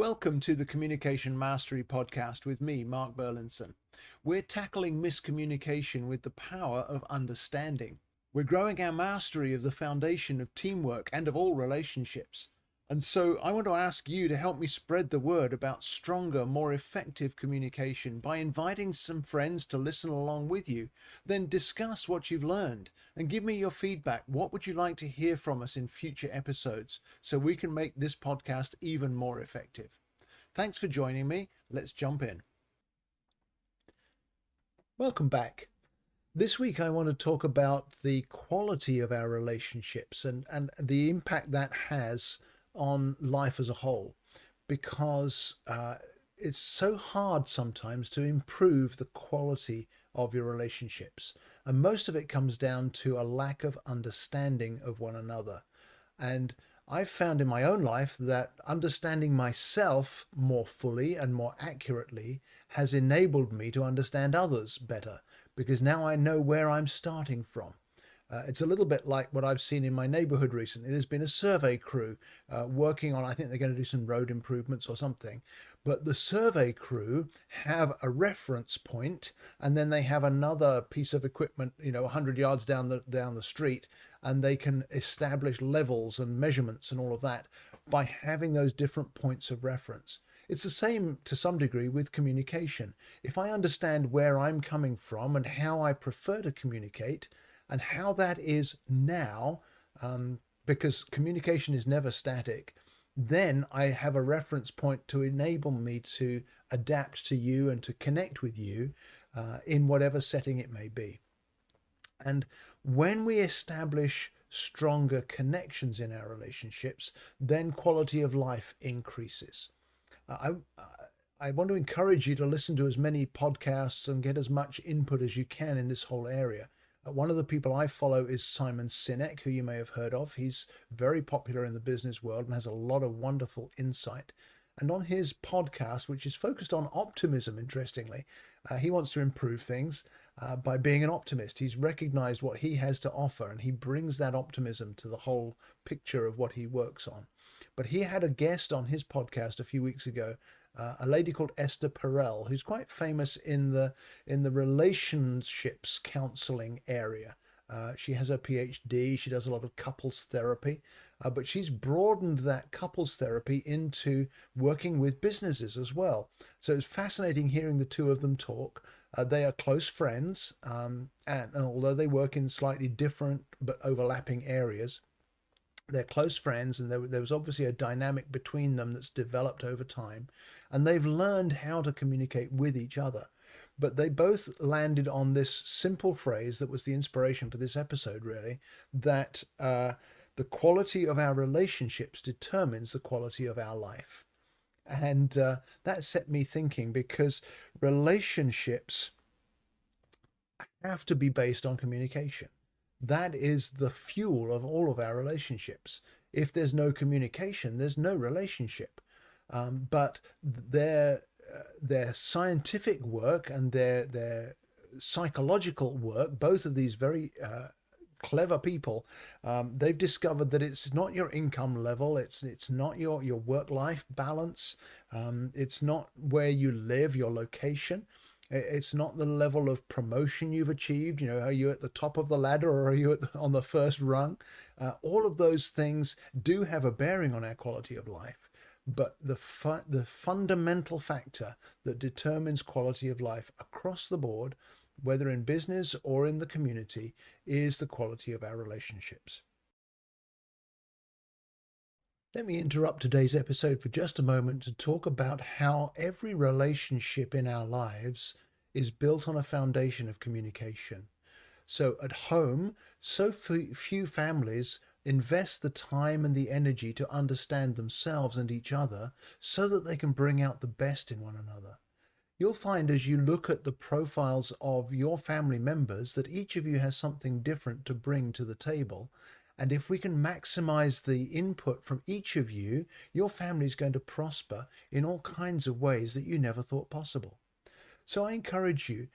Welcome to the Communication Mastery Podcast with me, Mark Burlinson. We're tackling miscommunication with the power of understanding. We're growing our mastery of the foundation of teamwork and of all relationships. And so I want to ask you to help me spread the word about stronger, more effective communication by inviting some friends to listen along with you. Then discuss what you've learned and give me your feedback. What would you like to hear from us in future episodes so we can make this podcast even more effective? Thanks for joining me. Let's jump in. Welcome back. This week, I want to talk about the quality of our relationships and the impact that has on life as a whole, because it's so hard sometimes to improve the quality of your relationships. And most of it comes down to a lack of understanding of one another. And I've found in my own life that understanding myself more fully and more accurately has enabled me to understand others better, because now I know where I'm starting from. It's a little bit like what I've seen in my neighborhood recently. There's been a survey crew working on, I think they're going to do some road improvements or something. But the survey crew have a reference point, and then they have another piece of equipment, 100 yards down the street, and they can establish levels and measurements and all of that by having those different points of reference. It's the same to some degree with communication. If I understand where I'm coming from and how I prefer to communicate, and how that is now, because communication is never static, then I have a reference point to enable me to adapt to you and to connect with you in whatever setting it may be. And when we establish stronger connections in our relationships, then quality of life increases. I want to encourage you to listen to as many podcasts and get as much input as you can in this whole area. One of the people I follow is Sinek, who you may have heard of. He's very popular in the business world and has a lot of wonderful insight. And on his podcast, which is focused on optimism, interestingly, he wants to improve things by being an optimist. He's recognized what he has to offer, and he brings that optimism to the whole picture of what he works on. But he had a guest on his podcast a few weeks ago, a lady called Esther Perel, who's quite famous in the relationships counseling area. She has a PhD. She does a lot of couples therapy, but she's broadened that couples therapy into working with businesses as well. So it's fascinating hearing the two of them talk. They are close friends, and although they work in slightly different but overlapping areas, they're close friends, and there was obviously a dynamic between them that's developed over time, and they've learned how to communicate with each other. But they both landed on this simple phrase that was the inspiration for this episode, really, that the quality of our relationships determines the quality of our life. And that set me thinking, because relationships have to be based on communication. That is the fuel of all of our relationships. If there's no communication, there's no relationship. But their scientific work and their psychological work, both of these very clever people, they've discovered that it's not your income level, it's not your work-life balance, it's not where you live, your location. It's not the level of promotion you've achieved. Are you at the top of the ladder, or are you on the first rung? All of those things do have a bearing on our quality of life. But the fundamental factor that determines quality of life across the board, whether in business or in the community, is the quality of our relationships. Let me interrupt today's episode for just a moment to talk about how every relationship in our lives is built on a foundation of communication. So at home, so few families invest the time and the energy to understand themselves and each other so that they can bring out the best in one another. You'll find as you look at the profiles of your family members that each of you has something different to bring to the table. And if we can maximize the input from each of you, your family is going to prosper in all kinds of ways that you never thought possible. So I encourage you,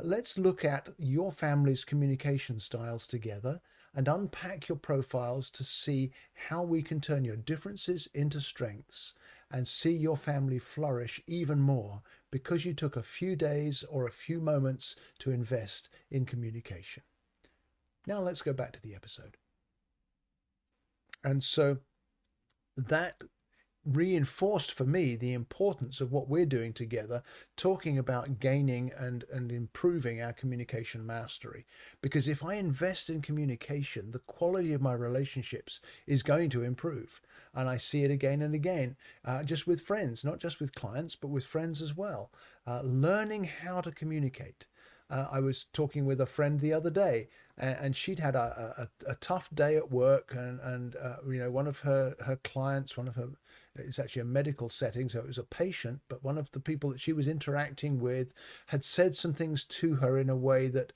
let's look at your family's communication styles together and unpack your profiles to see how we can turn your differences into strengths and see your family flourish even more because you took a few days or a few moments to invest in communication. Now let's go back to the episode. And so that reinforced for me the importance of what we're doing together, talking about gaining and improving our communication mastery. Because if I invest in communication, the quality of my relationships is going to improve. And I see it again and again, just with friends, not just with clients, but with friends as well. Learning how to communicate. I was talking with a friend the other day, and she'd had a tough day at work, and one of her clients, it's actually a medical setting, so it was a patient, but one of the people that she was interacting with had said some things to her in a way that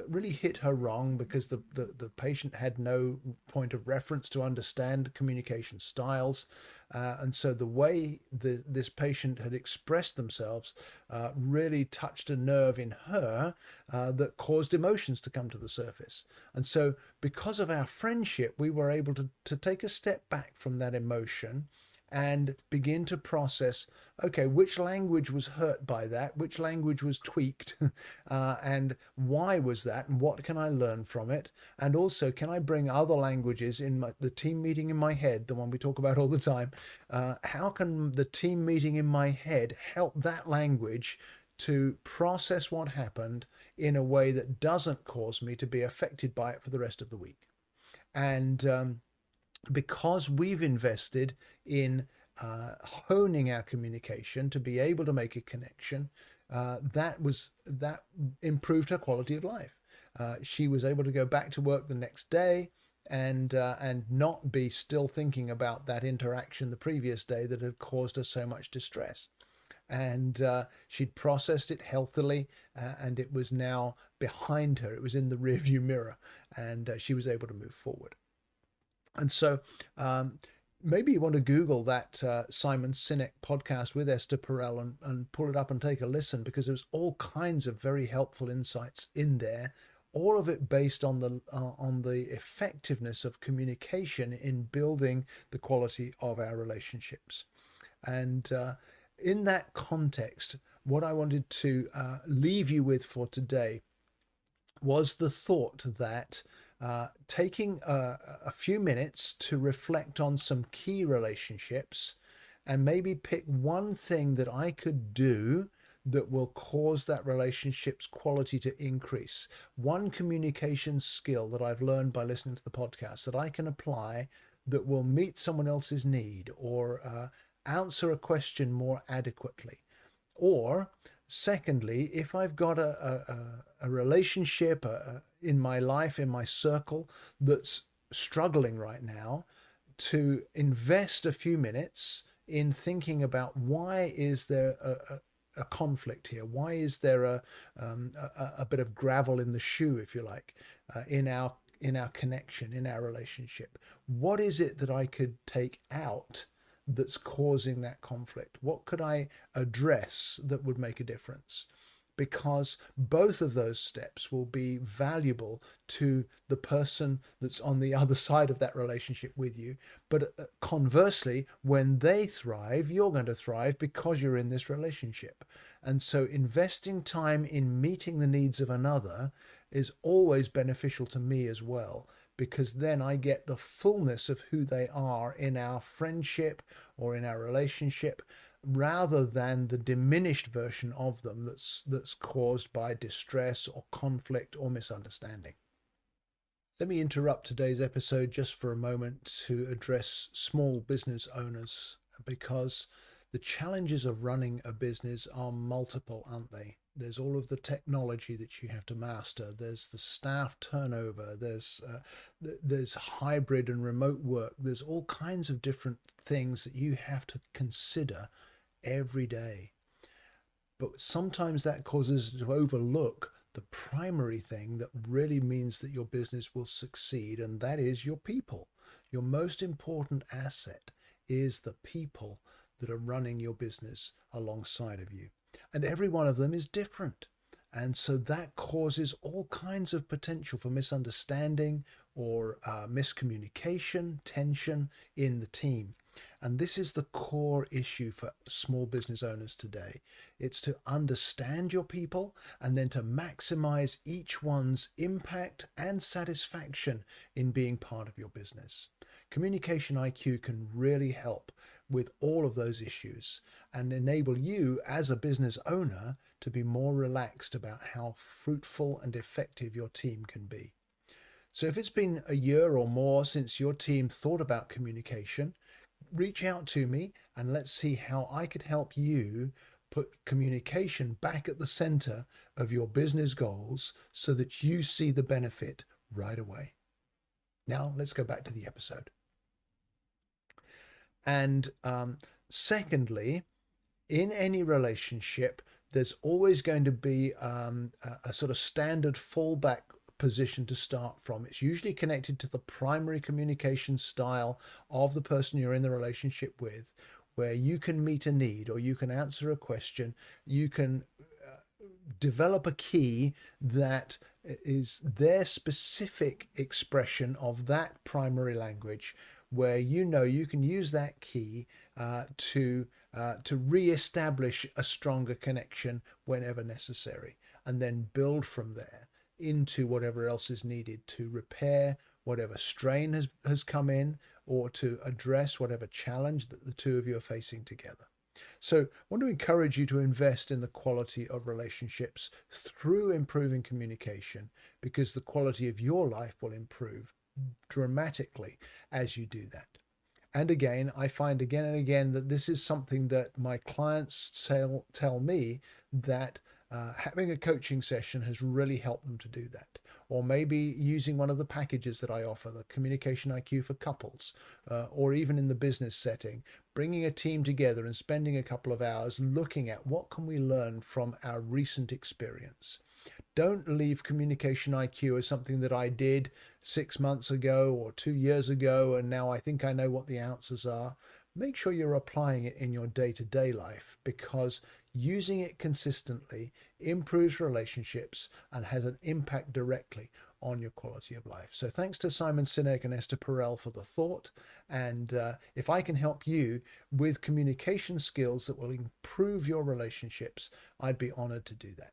really hit her wrong, because the patient had no point of reference to understand communication styles. And so the way this patient had expressed themselves really touched a nerve in her that caused emotions to come to the surface. And so because of our friendship, we were able to take a step back from that emotion and begin to process, okay, which language was hurt by that, which language was tweaked, and why was that, and what can I learn from it? And also, can I bring other languages in the team meeting in my head, the one we talk about all the time? How can the team meeting in my head help that language to process what happened in a way that doesn't cause me to be affected by it for the rest of the week? And because we've invested in honing our communication to be able to make a connection, that improved her quality of life. She was able to go back to work the next day and not be still thinking about that interaction the previous day that had caused her so much distress. And she'd processed it healthily, and it was now behind her. It was in the rearview mirror, and she was able to move forward. And so maybe you want to Google that Simon Sinek podcast with Esther Perel and pull it up and take a listen, because there's all kinds of very helpful insights in there, all of it based on the effectiveness of communication in building the quality of our relationships. And in that context, what I wanted to leave you with for today was the thought that taking a few minutes to reflect on some key relationships and maybe pick one thing that I could do that will cause that relationship's quality to increase. One communication skill that I've learned by listening to the podcast that I can apply that will meet someone else's need, or answer a question more adequately. Or secondly, if I've got a relationship in my life, in my circle, that's struggling right now, to invest a few minutes in thinking about, why is there a conflict here? Why is there a bit of gravel in the shoe, if you like, in our connection, in our relationship? What is it that I could take out that's causing that conflict? What could I address that would make a difference? Because both of those steps will be valuable to the person that's on the other side of that relationship with you. But conversely, when they thrive, you're going to thrive because you're in this relationship. And so investing time in meeting the needs of another is always beneficial to me as well, because then I get the fullness of who they are in our friendship or in our relationship, rather than the diminished version of them that's caused by distress or conflict or misunderstanding. Let me interrupt today's episode just for a moment to address small business owners, because the challenges of running a business are multiple, aren't they? There's all of the technology that you have to master. There's the staff turnover. There's hybrid and remote work. There's all kinds of different things that you have to consider every day. But sometimes that causes us to overlook the primary thing that really means that your business will succeed, and that is your people. Your most important asset is the people that are running your business alongside of you. And every one of them is different. And so that causes all kinds of potential for misunderstanding or miscommunication, tension in the team. And this is the core issue for small business owners today. It's to understand your people and then to maximize each one's impact and satisfaction in being part of your business. Communication IQ can really help with all of those issues and enable you as a business owner to be more relaxed about how fruitful and effective your team can be. So if it's been a year or more since your team thought about communication, reach out to me and let's see how I could help you put communication back at the center of your business goals so that you see the benefit right away. Now let's go back to the episode. And secondly, in any relationship, there's always going to be a sort of standard fallback position to start from. It's usually connected to the primary communication style of the person you're in the relationship with, where you can meet a need or you can answer a question, you can develop a key that is their specific expression of that primary language, where you can use that key to re-establish a stronger connection whenever necessary, and then build from there into whatever else is needed to repair whatever strain has come in, or to address whatever challenge that the two of you are facing together. So I want to encourage you to invest in the quality of relationships through improving communication, because the quality of your life will improve dramatically as you do that. And again, I find again and again that this is something that my clients tell me, that having a coaching session has really helped them to do that. Or maybe using one of the packages that I offer, the Communication IQ for couples, or even in the business setting, bringing a team together and spending a couple of hours looking at what can we learn from our recent experience. Don't leave Communication IQ as something that I did 6 months ago or 2 years ago, and now I think I know what the answers are. Make sure you're applying it in your day-to-day life, because using it consistently improves relationships and has an impact directly on your quality of life. So thanks to Simon Sinek and Esther Perel for the thought. And if I can help you with communication skills that will improve your relationships, I'd be honored to do that.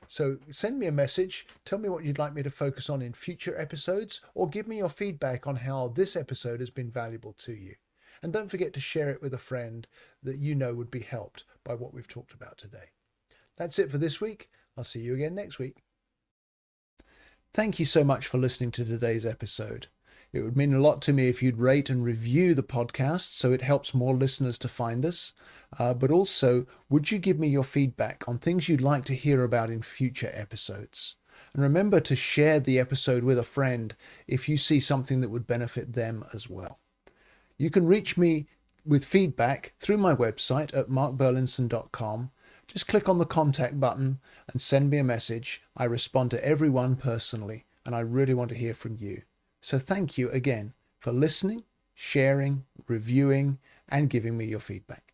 So send me a message, tell me what you'd like me to focus on in future episodes, or give me your feedback on how this episode has been valuable to you. And don't forget to share it with a friend that you know would be helped by what we've talked about today. That's it for this week. I'll see you again next week. Thank you so much for listening to today's episode. It would mean a lot to me if you'd rate and review the podcast so it helps more listeners to find us. But also, would you give me your feedback on things you'd like to hear about in future episodes? And remember to share the episode with a friend if you see something that would benefit them as well. You can reach me with feedback through my website at markburlinson.com. Just click on the contact button and send me a message. I respond to everyone personally, and I really want to hear from you. So thank you again for listening, sharing, reviewing, and giving me your feedback.